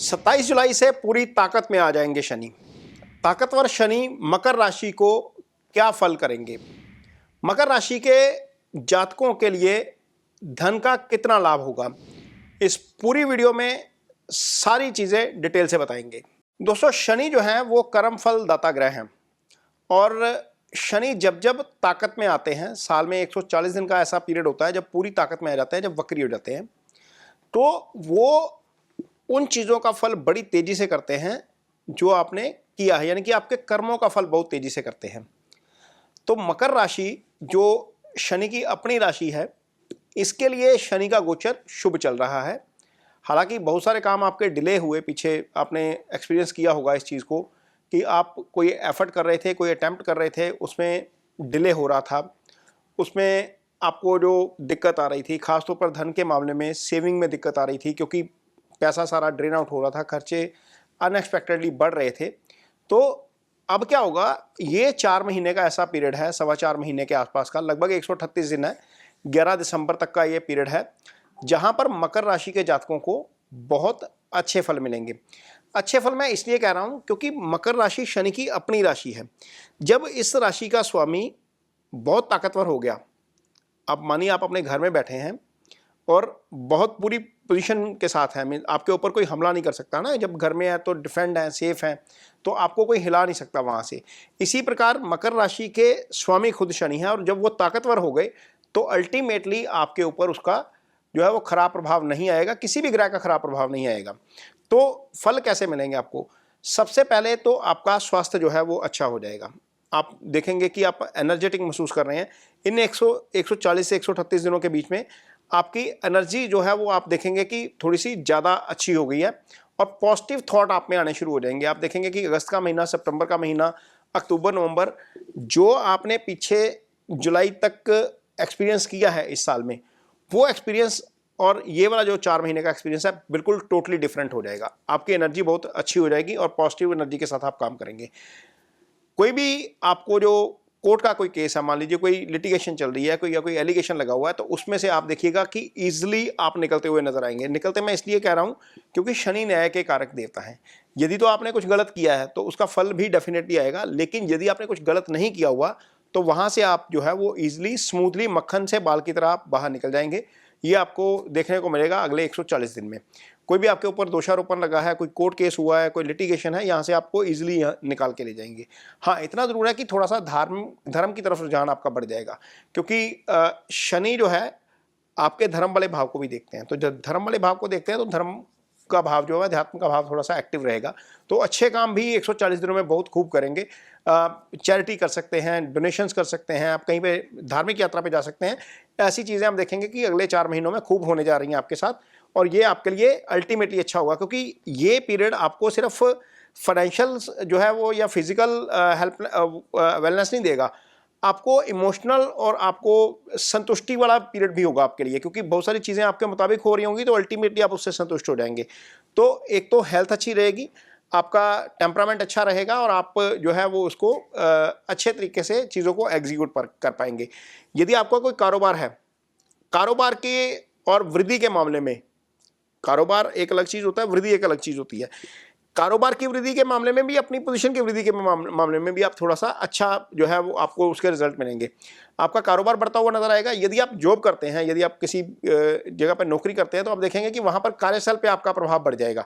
27 जुलाई से पूरी ताकत में आ जाएंगे शनि। ताकतवर शनि मकर राशि को क्या फल करेंगे? मकर राशि के जातकों के लिए धन का कितना लाभ होगा, इस पूरी वीडियो में सारी चीज़ें डिटेल से बताएंगे। दोस्तों, शनि जो है वो कर्म फल दाता ग्रह हैं और शनि जब जब ताकत में आते हैं, साल में 140 दिन का ऐसा पीरियड होता है जब पूरी ताकत में आ जाते हैं, जब वक्री हो जाते हैं, तो वो उन चीज़ों का फल बड़ी तेजी से करते हैं जो आपने किया है, यानी कि आपके कर्मों का फल बहुत तेजी से करते हैं। तो मकर राशि जो शनि की अपनी राशि है, इसके लिए शनि का गोचर शुभ चल रहा है। हालांकि बहुत सारे काम आपके डिले हुए, पीछे आपने एक्सपीरियंस किया होगा इस चीज़ को कि आप कोई एफर्ट कर रहे थे, कोई अटैम्प्ट कर रहे थे, उसमें डिले हो रहा था, उसमें आपको जो दिक्कत आ रही थी, खासतौर पर धन के मामले में सेविंग में दिक्कत आ रही थी क्योंकि पैसा सारा ड्रेन आउट हो रहा था, खर्चे अनएक्सपेक्टेडली बढ़ रहे थे। तो अब क्या होगा, ये 4 महीने का ऐसा पीरियड है, 4.25 महीने के आसपास का, लगभग 138 दिन है, 11 दिसंबर तक का ये पीरियड है, जहां पर मकर राशि के जातकों को बहुत अच्छे फल मिलेंगे। अच्छे फल मैं इसलिए कह रहा हूं क्योंकि मकर राशि शनि की अपनी राशि है। जब इस राशि का स्वामी बहुत ताकतवर हो गया, अब मानिए आप अपने घर में बैठे हैं और बहुत पूरी पोजीशन के साथ है, आपके ऊपर कोई हमला नहीं कर सकता ना, जब घर में है तो डिफेंड है, सेफ है, तो आपको कोई हिला नहीं सकता वहाँ से। इसी प्रकार मकर राशि के स्वामी खुद शनि है और जब वो ताकतवर हो गए तो अल्टीमेटली आपके ऊपर उसका जो है वो खराब प्रभाव नहीं आएगा, किसी भी ग्रह का खराब प्रभाव नहीं आएगा। तो फल कैसे मिलेंगे आपको? सबसे पहले तो आपका स्वास्थ्य जो है वो अच्छा हो जाएगा। आप देखेंगे कि आप एनर्जेटिक महसूस कर रहे हैं। इन 140 से 138 दिनों के बीच में आपकी एनर्जी जो है वो आप देखेंगे कि थोड़ी सी ज़्यादा अच्छी हो गई है और पॉजिटिव थॉट आप में आने शुरू हो जाएंगे। आप देखेंगे कि अगस्त का महीना, सितंबर का महीना, अक्टूबर, नवंबर, जो आपने पीछे जुलाई तक एक्सपीरियंस किया है इस साल में, वो एक्सपीरियंस और ये वाला जो 4 महीने का एक्सपीरियंस है बिल्कुल टोटली डिफरेंट हो जाएगा। आपकी एनर्जी बहुत अच्छी हो जाएगी और पॉजिटिव एनर्जी के साथ आप काम करेंगे। कोई भी आपको जो कोर्ट का कोई केस है, मान लीजिए कोई लिटिगेशन चल रही है, कोई या कोई एलिगेशन लगा हुआ है, तो उसमें से आप देखिएगा कि ईजिली आप निकलते हुए नजर आएंगे। निकलते मैं इसलिए कह रहा हूं क्योंकि शनि न्याय के कारक देवता है। यदि तो आपने कुछ गलत किया है तो उसका फल भी डेफिनेटली आएगा, लेकिन यदि आपने कुछ गलत नहीं किया हुआ तो वहां से आप जो है वो ईजिली स्मूथली मक्खन से बाल की तरह आप बाहर निकल जाएंगे। ये आपको देखने को मिलेगा अगले 140 दिन में। कोई भी आपके ऊपर दोषारोपण लगा है, कोई कोर्ट केस हुआ है, कोई लिटिगेशन है, यहाँ से आपको इजीली निकाल के ले जाएंगे। हाँ, इतना जरूर है कि थोड़ा सा धर्म की तरफ रुझान आपका बढ़ जाएगा क्योंकि शनि जो है आपके धर्म वाले भाव को भी देखते हैं। तो जब धर्म वाले भाव को देखते हैं तो धर्म का भाव जो है, अध्यात्म का भाव थोड़ा सा एक्टिव रहेगा। तो अच्छे काम भी 140 दिनों में बहुत खूब करेंगे। चैरिटी कर सकते हैं, डोनेशंस कर सकते हैं, आप कहीं पे धार्मिक यात्रा पे जा सकते हैं। ऐसी चीज़ें हम देखेंगे कि अगले 4 महीनों में खूब होने जा रही हैं आपके साथ और ये आपके लिए अल्टीमेटली अच्छा होगा क्योंकि ये पीरियड आपको सिर्फ फाइनेंशियल जो है वो या फिजिकल हेल्प वेलनेस नहीं देगा, आपको इमोशनल और आपको संतुष्टि वाला पीरियड भी होगा आपके लिए, क्योंकि बहुत सारी चीज़ें आपके मुताबिक हो रही होंगी तो अल्टीमेटली आप उससे संतुष्ट हो जाएंगे। तो एक तो हेल्थ अच्छी रहेगी, आपका टेम्परामेंट अच्छा रहेगा और आप जो है वो उसको अच्छे तरीके से चीज़ों को एग्जीक्यूट कर पाएंगे। यदि आपका कोई कारोबार है, कारोबार के और वृद्धि के मामले में, कारोबार एक अलग चीज़ होता है, वृद्धि एक अलग चीज़ होती है। कारोबार की वृद्धि के मामले में भी, अपनी पोजीशन की वृद्धि के मामले में भी आप थोड़ा सा अच्छा जो है वो आपको उसके रिजल्ट मिलेंगे। आपका कारोबार बढ़ता हुआ नजर आएगा। यदि आप जॉब करते हैं, यदि आप किसी जगह पर नौकरी करते हैं तो आप देखेंगे कि वहाँ पर कार्यस्थल पे आपका प्रभाव बढ़ जाएगा,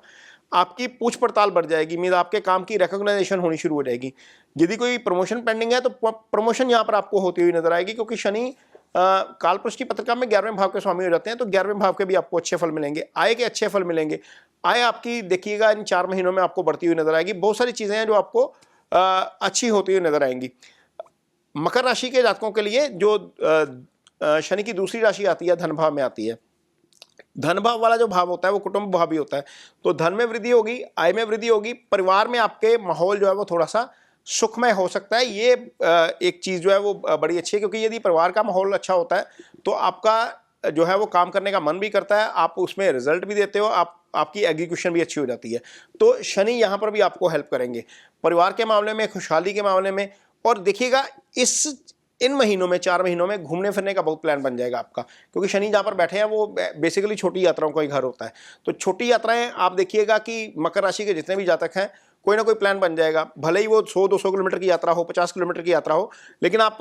आपकी पूछ पड़ताल बढ़ जाएगी, मीन आपके काम की रिकॉग्नाइजेशन होनी शुरू हो जाएगी। यदि कोई प्रमोशन पेंडिंग है तो प्रमोशन यहाँ पर आपको होती हुई नजर आएगी क्योंकि शनि कालपुरुष की पत्रिका में 11वें भाव के स्वामी हो जाते हैं, तो 11वें भाव के भी आपको अच्छे फल मिलेंगे, आय के अच्छे फल मिलेंगे। आय आपकी देखिएगा इन 4 महीनों में आपको बढ़ती हुई नजर आएगी। बहुत सारी चीजें हैं जो आपको अच्छी होती हुई नजर आएंगी। मकर राशि के जातकों के लिए जो शनि की दूसरी राशि आती है, धन भाव में आती है। धन भाव वाला जो भाव होता है वो कुटुंब भाव भी होता है, तो धन में वृद्धि होगी, आय में वृद्धि होगी, परिवार में आपके माहौल जो है वो थोड़ा सा सुखमय हो सकता है। ये एक चीज़ जो है वो बड़ी अच्छी है क्योंकि यदि परिवार का माहौल अच्छा होता है तो आपका जो है वो काम करने का मन भी करता है, आप उसमें रिजल्ट भी देते हो, आपकी एग्जीक्यूशन भी अच्छी हो जाती है। तो शनि यहाँ पर भी आपको हेल्प करेंगे परिवार के मामले में, खुशहाली के मामले में। और देखिएगा इस इन महीनों में 4 महीनों में घूमने फिरने का बहुत प्लान बन जाएगा आपका, क्योंकि शनि जहाँ पर बैठे हैं वो बेसिकली छोटी यात्राओं का ही घर होता है। तो छोटी यात्राएं आप देखिएगा कि मकर राशि के जितने भी जातक हैं कोई ना कोई प्लान बन जाएगा, भले ही वो 100-200 किलोमीटर की यात्रा हो, 50 किलोमीटर की यात्रा हो, लेकिन आप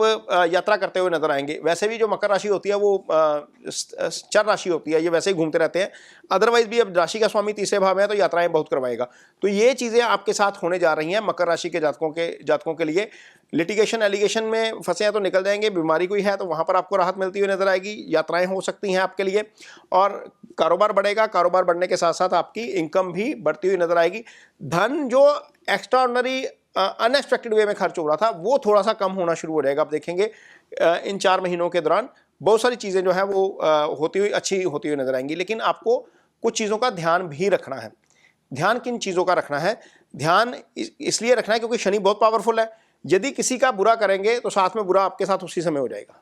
यात्रा करते हुए नजर आएंगे। वैसे भी जो मकर राशि होती है वो चर राशि होती है, ये वैसे ही घूमते रहते हैं। अदरवाइज भी अब राशि का स्वामी तीसरे भाव में है तो यात्राएं बहुत करवाएगा। तो ये चीजें आपके साथ होने जा रही हैं मकर राशि के जातकों के लिए। लिटिगेशन एलिगेशन में फंसे हैं तो निकल जाएंगे, बीमारी कोई है तो वहां पर आपको राहत मिलती हुई नजर आएगी, यात्राएं हो सकती हैं आपके लिए, और कारोबार बढ़ेगा। कारोबार बढ़ने के साथ साथ आपकी इनकम भी बढ़ती हुई नजर आएगी। धन जो एक्स्ट्राऑर्डिनरी अनएक्सपेक्टेड वे में खर्च हो रहा था वो थोड़ा सा कम होना शुरू हो जाएगा। आप देखेंगे इन 4 महीनों के दौरान बहुत सारी चीजें जो है वो अच्छी होती हुई नजर आएंगी। लेकिन आपको कुछ चीजों का ध्यान भी रखना है। ध्यान किन चीजों का रखना है? ध्यान इसलिए रखना है क्योंकि शनि बहुत पावरफुल है। यदि किसी का बुरा करेंगे तो साथ में बुरा आपके साथ उसी समय हो जाएगा,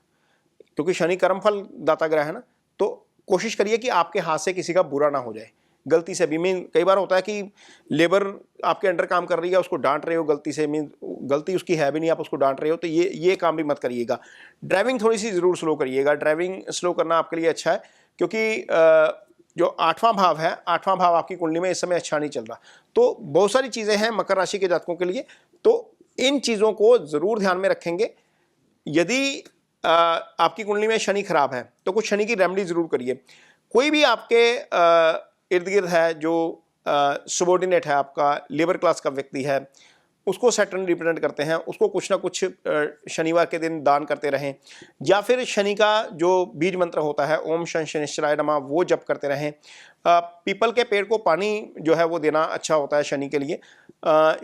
क्योंकि शनि कर्मफल दाता ग्रह है ना। तो कोशिश करिए कि आपके हाथ से किसी का बुरा ना हो जाए गलती से भी। मीन कई बार होता है कि लेबर आपके अंडर काम कर रही है, उसको डांट रहे हो गलती से, मीन गलती उसकी है भी नहीं, आप उसको डांट रहे हो, तो ये काम भी मत करिएगा। ड्राइविंग थोड़ी सी जरूर स्लो करिएगा। ड्राइविंग स्लो करना आपके लिए अच्छा है, क्योंकि जो 8वां भाव है, 8वां भाव आपकी कुंडली में इस समय अच्छा नहीं चल रहा। तो बहुत सारी चीजें हैं मकर राशि के जातकों के लिए, तो इन चीजों को जरूर ध्यान में रखेंगे। यदि आपकी कुंडली में शनि खराब है तो कुछ शनि की रेमेडी जरूर करिए। कोई भी आपके इर्द गिर्द है जो सबॉर्डिनेट है, आपका लेबर क्लास का व्यक्ति है, उसको सैटर्न रिप्रेजेंट करते हैं, उसको कुछ ना कुछ शनिवार के दिन दान करते रहें, या फिर शनि का जो बीज मंत्र होता है ओम शं शनिश्चराय नमः वो जप करते रहें। पीपल के पेड़ को पानी जो है वो देना अच्छा होता है शनि के लिए।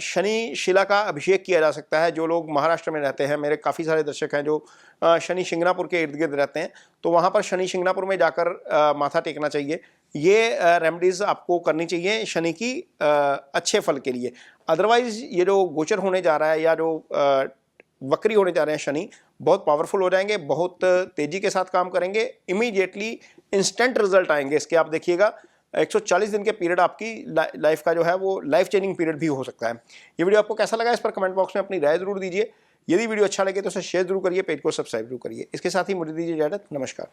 शनि शिला का अभिषेक किया जा सकता है। जो लोग महाराष्ट्र में रहते हैं, मेरे काफ़ी सारे दर्शक हैं जो शनि शिंगणापुर के इर्द गिर्द रहते हैं, तो वहाँ पर शनि शिंगणापुर में जाकर माथा टेकना चाहिए। ये रेमेडीज़ आपको करनी चाहिए शनि की अच्छे फल के लिए। अदरवाइज ये जो गोचर होने जा रहा है या जो वक्री होने जा रहे हैं शनि, बहुत पावरफुल हो जाएंगे, बहुत तेजी के साथ काम करेंगे, इमीडिएटली इंस्टेंट रिजल्ट आएंगे इसके। आप देखिएगा 140 दिन के पीरियड आपकी लाइफ का जो है वो लाइफ चेंजिंग पीरियड भी हो सकता है। ये वीडियो आपको कैसा लगा इस पर कमेंट बॉक्स में अपनी राय जरूर दीजिए। यदि वीडियो अच्छा लगे तो उसे शेयर जरूर करिए, पेज को सब्सक्राइब जरूर करिए। इसके साथ ही मुझे दीजिए इजाजत। नमस्कार।